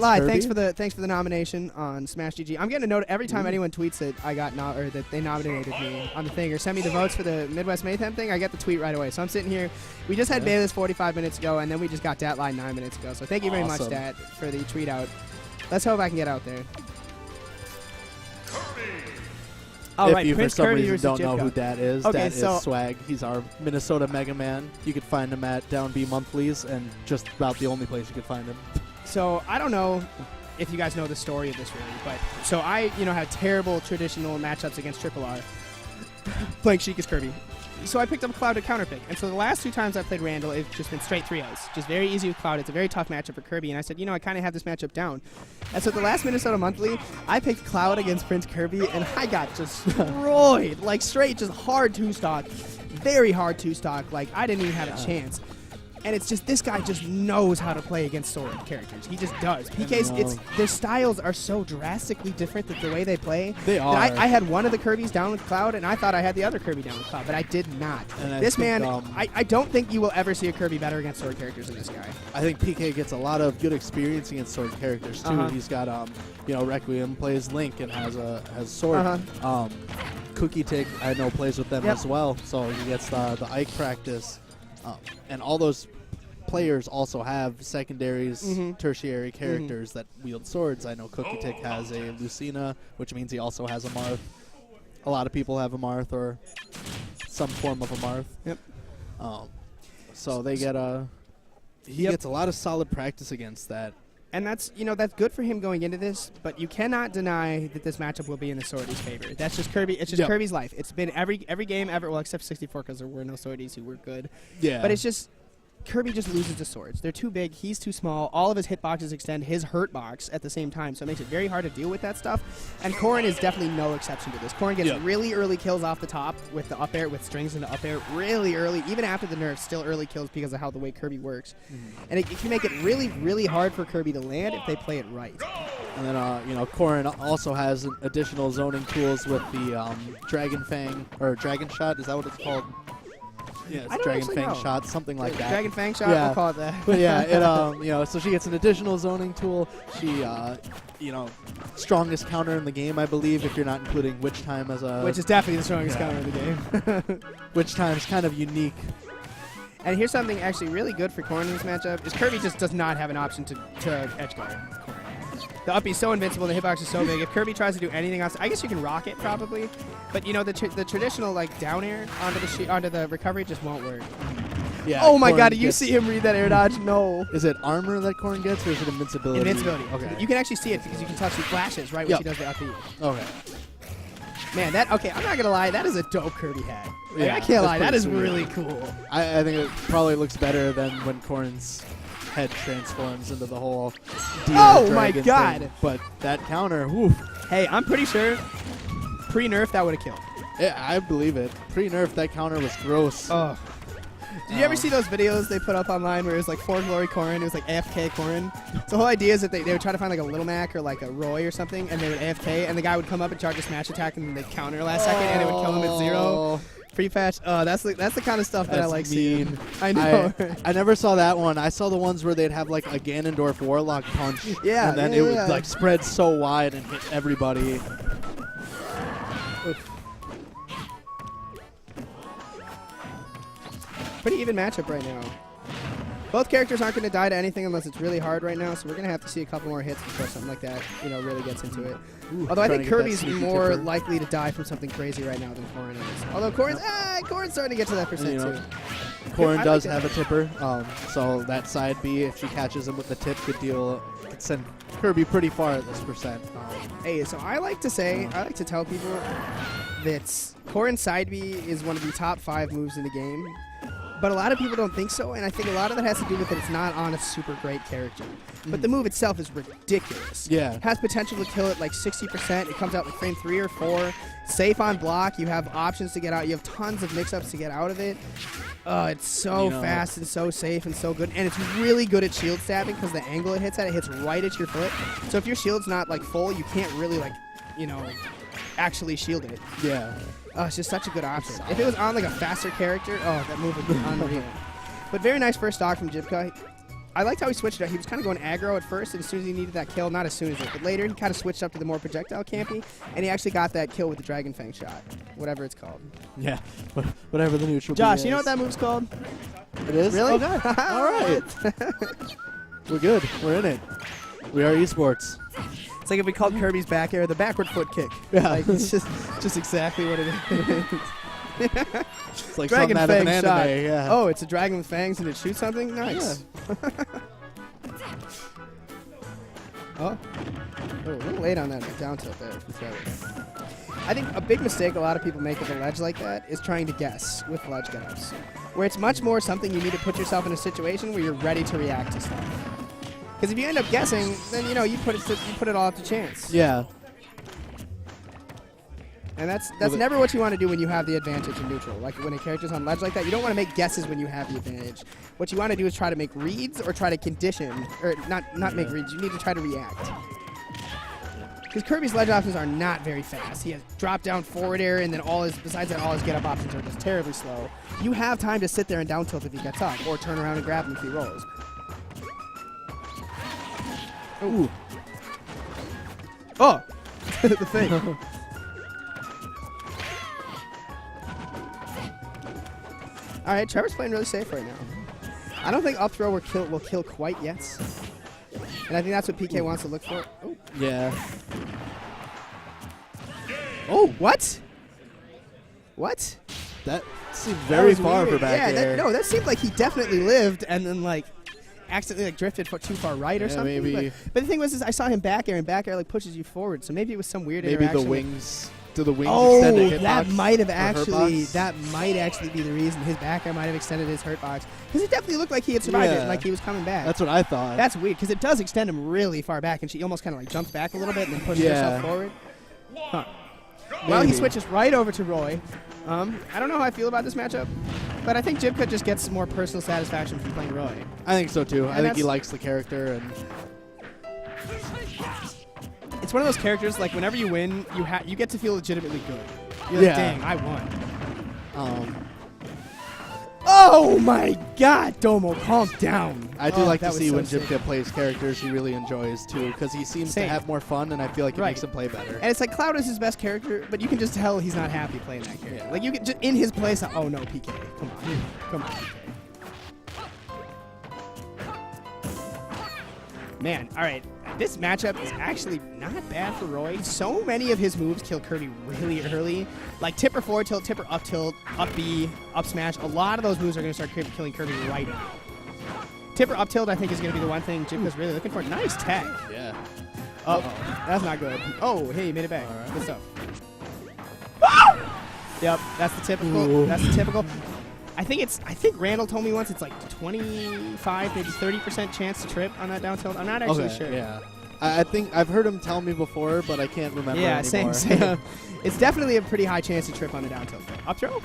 Kirby? Thanks for the nomination on Smash GG. I'm getting a note every time anyone tweets that I got or that they nominated me on the thing or sent me the votes for the Midwest Mayhem thing. I get the tweet right away. So I'm sitting here. We just had Bayless 45 minutes ago, and then we just got Datline 9 minutes ago. So thank you very much, Dat, for the tweet out. Let's hope I can get out there. If you for some reason don't know who Dat is, Dat is Swag. He's our Minnesota Mega Man. You could find him at Down B Monthlies, and just about the only place you could find him. So I don't know if you guys know the story of this really, but so I had terrible traditional matchups against Triple R, playing Sheik as Kirby. So I picked up Cloud to counterpick, and so the last 2 times I played Randall, it's just been straight 3-0s. Just very easy with Cloud. It's a very tough matchup for Kirby, and I said, I kind of have this matchup down. And so the last Minnesota Monthly, I picked Cloud against PrinceKirby, and I got just destroyed. Like straight, just hard 2-stock. Very hard 2-stock. Like I didn't even have a chance. And it's just, this guy just knows how to play against sword characters. He just does. PK's, their styles are so drastically different that the way they play. They are. I had one of the Kirbys down with Cloud, and I thought I had the other Kirby down with Cloud, but I did not. This man, I don't think you will ever see a Kirby better against sword characters than this guy. I think PK gets a lot of good experience against sword characters, too. He's got, Requiem plays Link and has sword. Cookie Tick, I know, plays with them as well, so he gets the Ike practice. And all those players also have secondaries, tertiary characters that wield swords. I know Cookie Tick has a Lucina, which means he also has a Marth. A lot of people have a Marth or some form of a Marth. Yep. So they get he gets a lot of solid practice against that. And that's good for him going into this, but you cannot deny that this matchup will be in the Swordies' favor. That's just Kirby. It's just Kirby's life. It's been every game ever, well, except 64 because there were no Swordies who were good. Yeah. But it's just Kirby just loses to swords. They're too big. He's too small. All of his hitboxes extend his hurt box at the same time, so it makes it very hard to deal with that stuff. And Corrin is definitely no exception to this. Corrin gets really early kills off the top with the up air, with strings into up air really early. Even after the nerfs, still early kills because of how the way Kirby works. And it can make it really, really hard for Kirby to land if they play it right. And then, Corrin also has additional zoning tools with the Dragon Fang, or Dragon Shot. Is that what it's called? Yeah, it's Dragon Fang Shot, something like that. Dragon Fang Shot, we'll call it that. But yeah, so she gets an additional zoning tool. She, strongest counter in the game, I believe, if you're not including Witch Time as a... Which is definitely the strongest counter in the game. Witch Time is kind of unique. And here's something actually really good for Corrin in this matchup, is Kirby just does not have an option to edge guard Corrin. The up is so invincible, the hitbox is so big. If Kirby tries to do anything else, I guess you can rock it probably, but the traditional like down air onto the recovery just won't work. Yeah. Oh my God! Did you see him read that air dodge? No. Is it armor that Corrin gets, or is it invincibility? Invincibility. Okay. You can actually see it because you can touch the flashes right when she does the up E. Okay. Man, I'm not gonna lie, that is a dope Kirby hat. Like, I can't lie, that is really cool. I think it probably looks better than when Corrin's head transforms into the whole my God thing. But that counter, woof. Hey, I'm pretty sure pre-nerf that would have killed. Yeah, I believe it. Pre-nerf, that counter was gross. Oh. Did you ever see those videos they put up online where it was like 4 Glory Corrin, it was like AFK Corrin? So the whole idea is that they would try to find like a Little Mac or like a Roy or something, and they would AFK, and the guy would come up and charge a smash attack, and then they'd counter last second, and it would kill him at 0. Pre-patch. That's the kind of stuff that I like seeing. I know. I never saw that one. I saw the ones where they'd have like a Ganondorf Warlock punch. Yeah. And then it would like spread so wide and hit everybody. Oof. Pretty even matchup right now. Both characters aren't going to die to anything unless it's really hard right now, so we're going to have to see a couple more hits before something like that, really gets into it. Although I think Kirby's more likely to die from something crazy right now than Corrin is. Although Corrin's starting to get to that percent too. Corrin does have a tipper, so that side B, if she catches him with the tip, could send Kirby pretty far at this percent. Hey, so I like to tell people that Corrin's side B is one of the top 5 moves in the game. But a lot of people don't think so, and I think a lot of that has to do with that it's not on a super great character. But the move itself is ridiculous. Yeah. It has potential to kill it like 60%. It comes out like frame 3 or 4. Safe on block. You have options to get out. You have tons of mix-ups to get out of it. It's so fast and so safe and so good. And it's really good at shield stabbing because the angle it hits at, it hits right at your foot. So if your shield's not like full, you can't really actually shield it. Yeah. It's just such a good option. If it was on like a faster character, that move would be unreal. But very nice first stock from Jibca. I liked how he switched it up. He was kind of going aggro at first, and as soon as he needed that kill, not as soon as it, but later he kind of switched up to the more projectile campy, and he actually got that kill with the Dragon Fang shot, whatever it's called. Yeah, whatever the neutral. Josh, you know what that move's called? It is? Really? Okay. All right. We're good. We're in it. We are esports. It's like if we called Kirby's back air the backward foot kick. Yeah. Like, it's just exactly what it is. It's like Dragon something out of an Fang anime. shot. Yeah. Oh, it's a dragon with fangs and it shoots something? Nice. Yeah. Oh, a little late on that down tilt there. I think a big mistake a lot of people make with a ledge like that is trying to guess with ledge get-ups, where it's much more something you need to put yourself in a situation where you're ready to react to stuff. Because if you end up guessing, then you put it all up to chance. Yeah. And that's never what you want to do when you have the advantage in neutral. Like when a character's on ledge like that, you don't want to make guesses when you have the advantage. What you want to do is try to make reads or try to condition, or not make reads. You need to try to react. Because Kirby's ledge options are not very fast. He has drop down, forward air, and then besides that, all his get up options are just terribly slow. You have time to sit there and down tilt if he gets up, or turn around and grab him if he rolls. Ooh. Oh! The fake. All right, Trevor's playing really safe right now. I don't think up throw will kill quite yet. And I think that's what PK wants to look for. Oh. Yeah. Oh, what? What? That seemed very far weird. for back air. That seemed like he definitely lived and then like accidentally drifted too far right or something. Maybe. But the thing was, I saw him back air, and back air like pushes you forward. So maybe it was some weird Maybe interaction. the wings. Do the wings extend a hitbox? That might actually be the reason his back air might have extended his hurt box, because it definitely looked like he had survived it, like he was coming back. That's what I thought. That's weird, because it does extend him really far back, and she almost kind of like jumps back a little bit and then pushes herself forward. Huh. Well, he switches right over to Roy. I don't know how I feel about this matchup, but I think Jibca just gets more personal satisfaction from playing Roy. I think so too. I think he likes the character, and it's one of those characters, like, whenever you win, you get to feel legitimately good. You're like, dang, I won. Oh my god, Domo, calm down. I do like to see when Jibca plays characters he really enjoys too, because he seems to have more fun, and I feel like it makes him play better. And it's like Cloud is his best character, but you can just tell he's not happy playing that character. Like, you can just in his place, oh no, PK, come on. Man, all right. This matchup is actually not bad for Roy. So many of his moves kill Kirby really early. Like tipper forward tilt, tipper up tilt, up B, up smash. A lot of those moves are going to start killing Kirby right now. Tipper up tilt, I think, is going to be the one thing Jibca's really looking for. Nice tech. Yeah. Uh-oh. That's not good. Oh, hey, you made it back. All right. Good stuff. Ah! Yep, that's the typical. Ooh. That's the typical. I think Randall told me once it's like 25, maybe 30% chance to trip on that down tilt. I'm not actually sure. Yeah. I think I've heard him tell me before, but I can't remember anymore. Same. It's definitely a pretty high chance to trip on the down tilt. Up throw?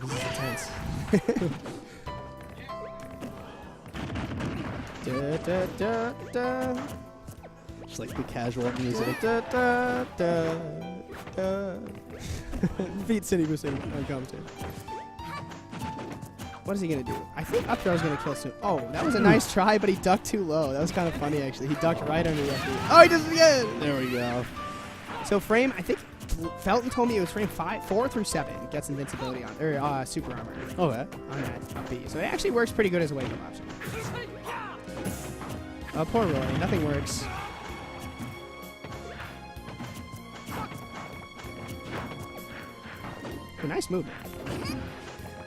This is intense. Just like the casual music. Beat City Boost on commentary. What is he going to do? I think up throw is going to kill soon. Oh, that was a nice try, but he ducked too low. That was kind of funny, actually. He ducked right under the FD. Oh, he does it again! There we go. So frame, I think Felton told me it was frame 4 through 7 gets invincibility on, or super armor. Okay. On that up B. So it actually works pretty good as a wake-up option. Oh, poor Roy. Nothing works. A nice movement.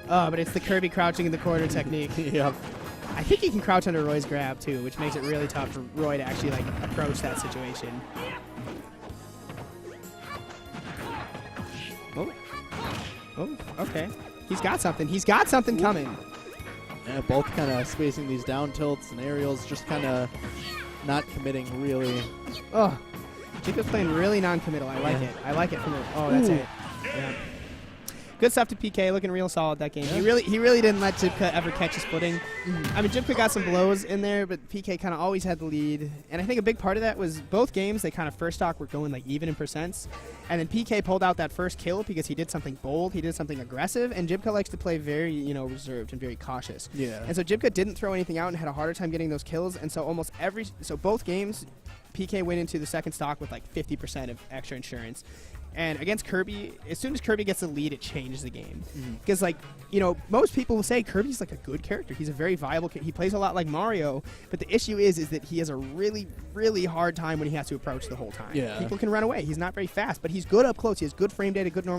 But it's the Kirby crouching in the corner technique. Yep. I think he can crouch under Roy's grab, too, which makes it really tough for Roy to actually, like, approach that situation. Oh, okay. He's got something. He's got something coming. Yeah, both kind of spacing these down tilts and aerials, just kind of not committing, really. Oh, Jibca's playing really non-committal. I like it. I like it from the... Oh, that's it. Yeah. good stuff to PK, looking real solid that game. Yeah. He really didn't let Jibca ever catch his footing. I mean, Jibca got some blows in there, but PK kind of always had the lead. And I think a big part of that was both games, they kind of first stock were going like even in percents. And then PK pulled out that first kill because he did something bold, he did something aggressive, and Jibca likes to play very, you know, reserved and very cautious. Yeah. And so Jibca didn't throw anything out and had a harder time getting those kills, and so both games, PK went into the second stock with like 50% of extra insurance. And against Kirby, as soon as Kirby gets the lead, it changes the game. Because, like, you know, most people will say Kirby's like a good character. He's a very viable he plays a lot like Mario, but the issue is that he has a really, really hard time when he has to approach the whole time. Yeah. People can run away. He's not very fast, but he's good up close. He has good frame data, good normal.